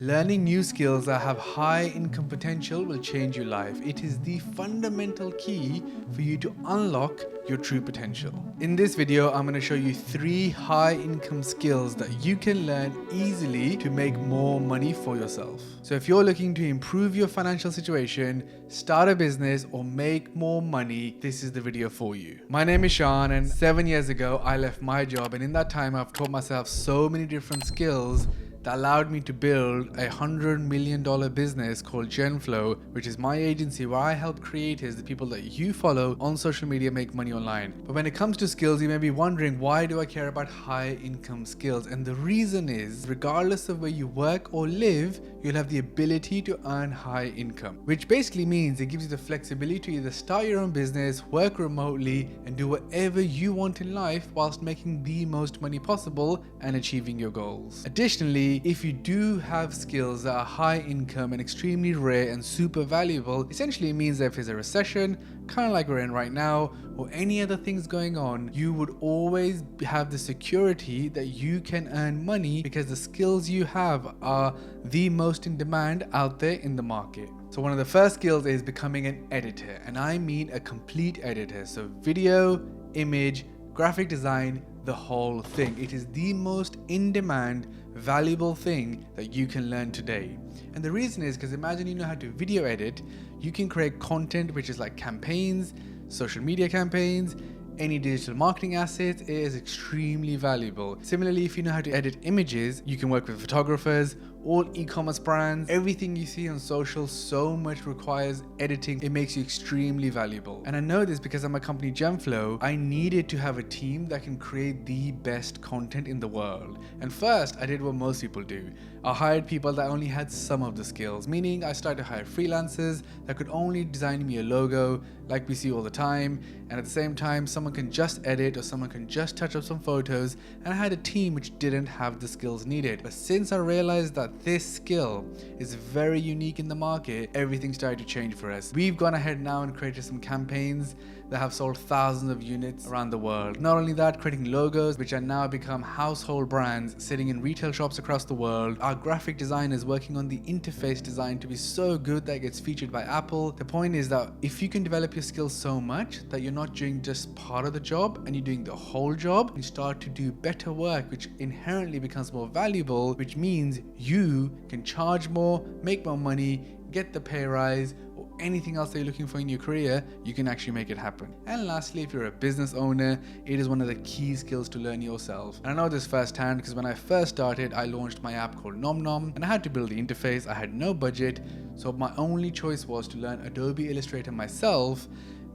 Learning new skills that have high income potential will change your life. It is the fundamental key for you to unlock your true potential. In this video, I'm going to show you 3 high income skills that you can learn easily to make more money for yourself. So if you're looking to improve your financial situation, start a business, or make more money, this is the video for you. My name is Shan, and 7 years ago, I left my job, and in that time, I've taught myself so many different skills that allowed me to build a $100 million business called GenFlow, which is my agency where I help creators, the people that you follow on social media, make money online. But when it comes to skills, you may be wondering, why do I care about high income skills? And the reason is, regardless of where you work or live, you'll have the ability to earn high income, which basically means it gives you the flexibility to either start your own business, work remotely, and do whatever you want in life whilst making the most money possible and achieving your goals. Additionally, if you do have skills that are high income and extremely rare and super valuable, essentially it means that if there's a recession, kind of like we're in right now, or any other things going on, you would always have the security that you can earn money because the skills you have are the most in demand out there in the market. So one of the first skills is becoming an editor, and I mean a complete editor. So video, image, graphic design, the whole thing. It is the most in-demand, valuable thing that you can learn today. And the reason is because imagine you know how to video edit, you can create content which is like campaigns, social media campaigns, any digital marketing assets. It is extremely valuable. Similarly, if you know how to edit images, you can work with photographers, all e-commerce brands, everything you see on social, so much requires editing. It makes you extremely valuable. And I know this because at my company GenFlow, I needed to have a team that can create the best content in the world. And first, I did what most people do. I hired people that only had some of the skills, meaning I started to hire freelancers that could only design me a logo like we see all the time, and at the same time someone can just edit or someone can just touch up some photos, and I had a team which didn't have the skills needed. But since I realized that this skill is very unique in the market, everything started to change for us. We've gone ahead now and created some campaigns that have sold thousands of units around the world. Not only that, creating logos which are now become household brands sitting in retail shops across the world. Our graphic design is working on the interface design to be so good that it gets featured by Apple. The point is that if you can develop your skills so much that you're not doing just part of the job and you're doing the whole job, you start to do better work, which inherently becomes more valuable, which means you can charge more, make more money, get the pay rise, or anything else that you're looking for in your career, you can actually make it happen. And lastly, if you're a business owner, it is one of the key skills to learn yourself. And I know this firsthand because when I first started, I launched my app called Nom Nom, and I had to build the interface. I had no budget, so my only choice was to learn Adobe Illustrator myself,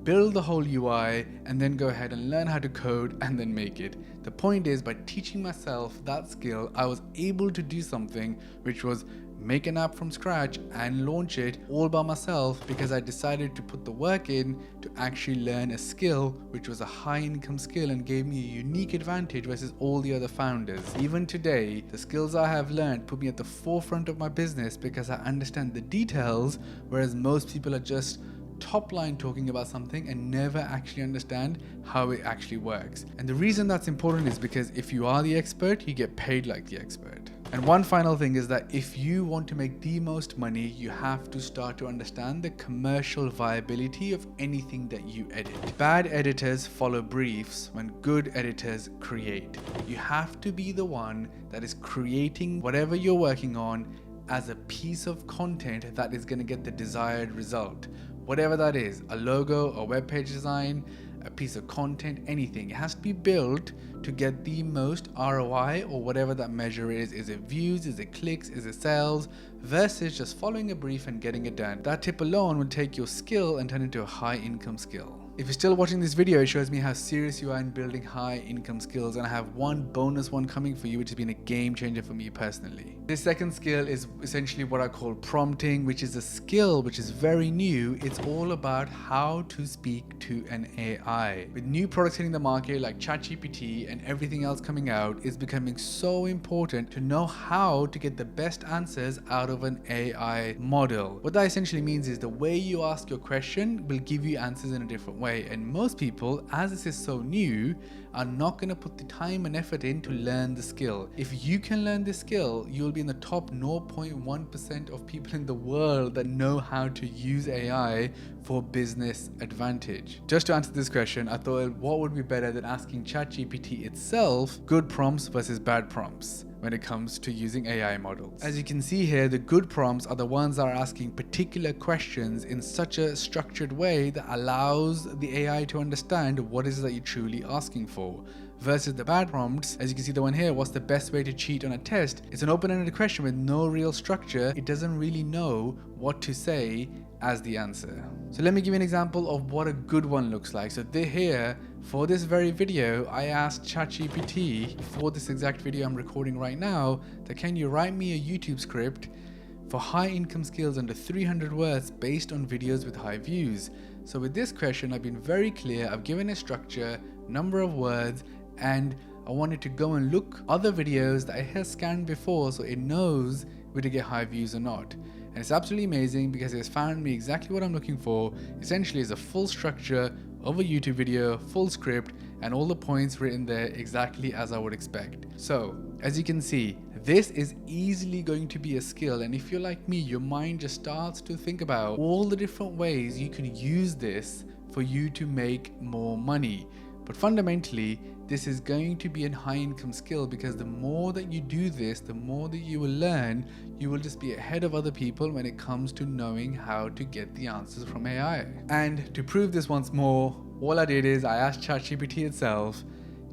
build the whole UI, and then go ahead and learn how to code and then make it. The point is, by teaching myself that skill, I was able to do something which was make an app from scratch and launch it all by myself because I decided to put the work in to actually learn a skill which was a high income skill and gave me a unique advantage versus all the other founders. Even today, the skills I have learned put me at the forefront of my business because I understand the details, whereas most people are just top line talking about something and never actually understand how it actually works. And the reason that's important is because if you are the expert, you get paid like the expert. And one final thing is that if you want to make the most money, you have to start to understand the commercial viability of anything that you edit. Bad editors follow briefs when good editors create. You have to be the one that is creating whatever you're working on as a piece of content that is going to get the desired result. Whatever that is, a logo, a web page design, a piece of content, anything. It has to be built to get the most ROI or whatever that measure is. Is it views? Is it clicks? Is it sales? Versus just following a brief and getting it done. That tip alone will take your skill and turn it into a high income skill. If you're still watching this video, it shows me how serious you are in building high income skills, and I have one bonus one coming for you, which has been a game changer for me personally. This second skill is essentially what I call prompting, which is a skill which is very new. It's all about how to speak to an AI. With new products hitting the market like ChatGPT and everything else coming out, it's becoming so important to know how to get the best answers out of an AI model. What that essentially means is the way you ask your question will give you answers in a different way. way. And most people, as this is so new, are not going to put the time and effort in to learn the skill. If you can learn this skill, you'll be in the top 0.1% of people in the world that know how to use AI for business advantage. Just to answer this question, I thought what would be better than asking ChatGPT itself good prompts versus bad prompts when it comes to using AI models. As you can see here, the good prompts are the ones that are asking particular questions in such a structured way that allows the AI to understand what it is that you're truly asking for. Versus the bad prompts, as you can see the one here, what's the best way to cheat on a test? It's an open-ended question with no real structure. It doesn't really know what to say as the answer. So let me give you an example of what a good one looks like. So here, for this very video, I asked ChatGPT for this exact video I'm recording right now, that can you write me a YouTube script for high income skills under 300 words based on videos with high views. So with this question, I've been very clear. I've given a structure, number of words, and I wanted to go and look other videos that I have scanned before so it knows whether to get high views or not. And it's absolutely amazing because it's found me exactly what I'm looking for. Essentially, it's a full structure of a YouTube video, full script, and all the points written there exactly as I would expect. So, as you can see, this is easily going to be a skill, and if you're like me, your mind just starts to think about all the different ways you can use this for you to make more money. But fundamentally, this is going to be a high income skill because the more that you do this, the more that you will learn, you will just be ahead of other people when it comes to knowing how to get the answers from AI. And to prove this once more, all I did is I asked ChatGPT itself,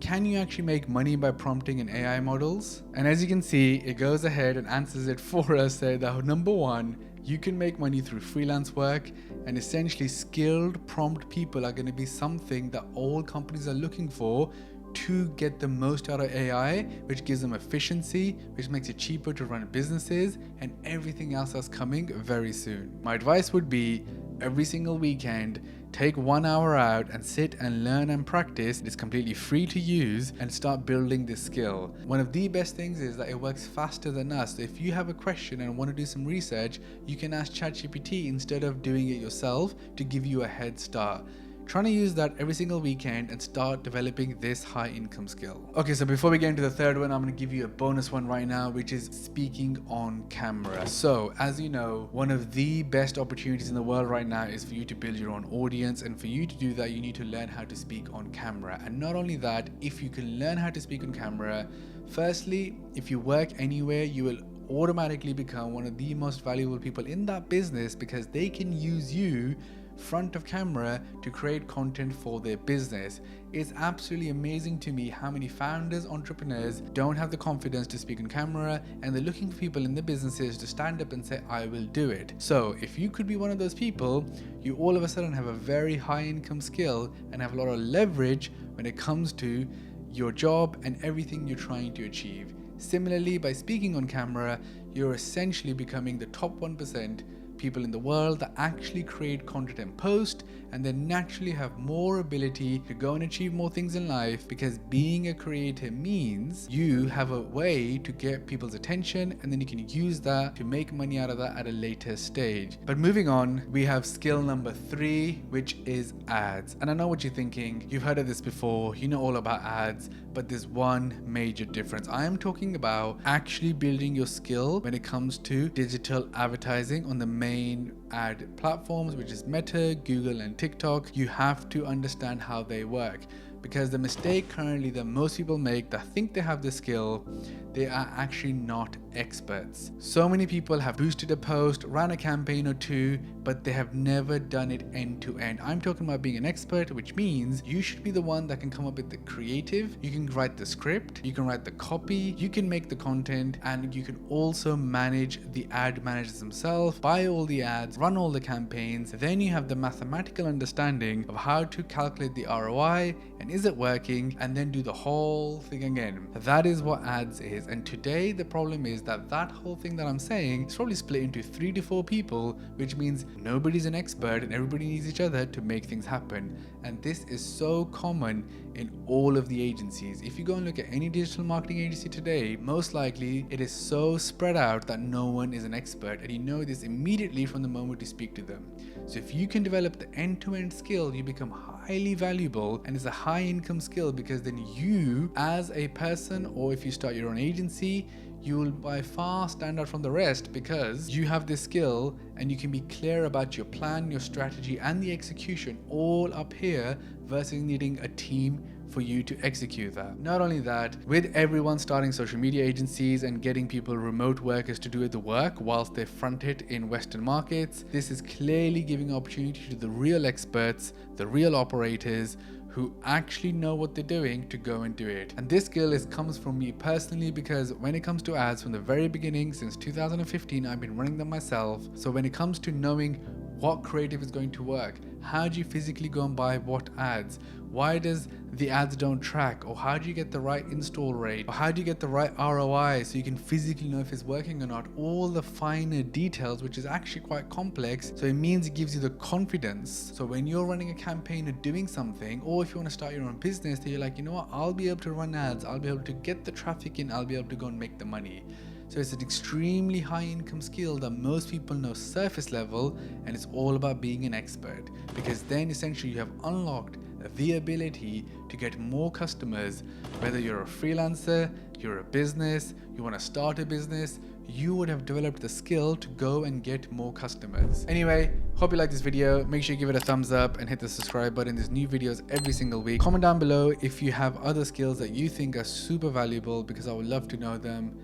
can you actually make money by prompting in AI models? And as you can see, it goes ahead and answers it for us, saying that number one, you can make money through freelance work, and essentially skilled prompt people are going to be something that all companies are looking for to get the most out of AI, which gives them efficiency, which makes it cheaper to run businesses, and everything else that's coming very soon. My advice would be every single weekend, take 1 hour out and sit and learn and practice. It's completely free to use, and start building this skill. One of the best things is that it works faster than us. So if you have a question and want to do some research, you can ask ChatGPT instead of doing it yourself to give you a head start. Trying to use that every single weekend and start developing this high income skill. Okay, so before we get into the third one, I'm going to give you a bonus one right now, which is speaking on camera. So as you know, one of the best opportunities in the world right now is for you to build your own audience, and for you to do that, you need to learn how to speak on camera. And not only that, if you can learn how to speak on camera, firstly, if you work anywhere, you will automatically become one of the most valuable people in that business because they can use you front of camera to create content for their business. It's absolutely amazing to me how many founders, entrepreneurs don't have the confidence to speak on camera, and they're looking for people in the businesses to stand up and say, I will do it. So if you could be one of those people, you all of a sudden have a very high income skill and have a lot of leverage when it comes to your job and everything you're trying to achieve. Similarly, by speaking on camera, you're essentially becoming the top 1% people in the world that actually create content and post, and then naturally have more ability to go and achieve more things in life, because being a creator means you have a way to get people's attention, and then you can use that to make money out of that at a later stage. But moving on, we have skill number 3, which is ads. And I know what you're thinking, you've heard of this before, you know all about ads, but there's one major difference. I am talking about actually building your skill when it comes to digital advertising on the main ad platforms, which is Meta, Google, and TikTok. You have to understand how they work, because the mistake currently that most people make that think they have the skill, they are actually not experts. So many people have boosted a post, ran a campaign or two, but they have never done it end to end. I'm talking about being an expert, which means you should be the one that can come up with the creative, you can write the script, you can write the copy, you can make the content, and you can also manage the ad managers themselves, buy all the ads, run all the campaigns. Then you have the mathematical understanding of how to calculate the ROI and is it working, and then do the whole thing again. That is what ads is. And today the problem is is that that whole thing that I'm saying is probably split into 3 to 4 people, which means nobody's an expert and everybody needs each other to make things happen. And this is so common in all of the agencies. If you go and look at any digital marketing agency today, most likely it is so spread out that no one is an expert, and you know this immediately from the moment you speak to them. So if you can develop the end-to-end skill, you become highly valuable, and it's a high income skill, because then you as a person, or if you start your own agency, you will by far stand out from the rest because you have this skill and you can be clear about your plan, your strategy, and the execution all up here versus needing a team for you to execute that. Not only that, with everyone starting social media agencies and getting people, remote workers, to do the work whilst they front it in Western markets, this is clearly giving opportunity to the real experts, the real operators, who actually know what they're doing to go and do it. And this skill comes from me personally, because when it comes to ads, from the very beginning, since 2015, I've been running them myself. So when it comes to knowing what creative is going to work, how do you physically go and buy what ads, why does the ads don't track, or how do you get the right install rate, or how do you get the right ROI so you can physically know if it's working or not, all the finer details, which is actually quite complex. So it means it gives you the confidence. So when you're running a campaign or doing something, or if you want to start your own business, that you're like, you know what, I'll be able to run ads, I'll be able to get the traffic in, I'll be able to go and make the money. So it's an extremely high income skill that most people know surface level, and it's all about being an expert, because then essentially you have unlocked the ability to get more customers. Whether you're a freelancer, you're a business, you want to start a business, you would have developed the skill to go and get more customers. Anyway, hope you like this video. Make sure you give it a thumbs up and hit the subscribe button. There's new videos every single week. Comment down below if you have other skills that you think are super valuable, because I would love to know them.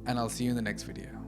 And I'll see you in the next video.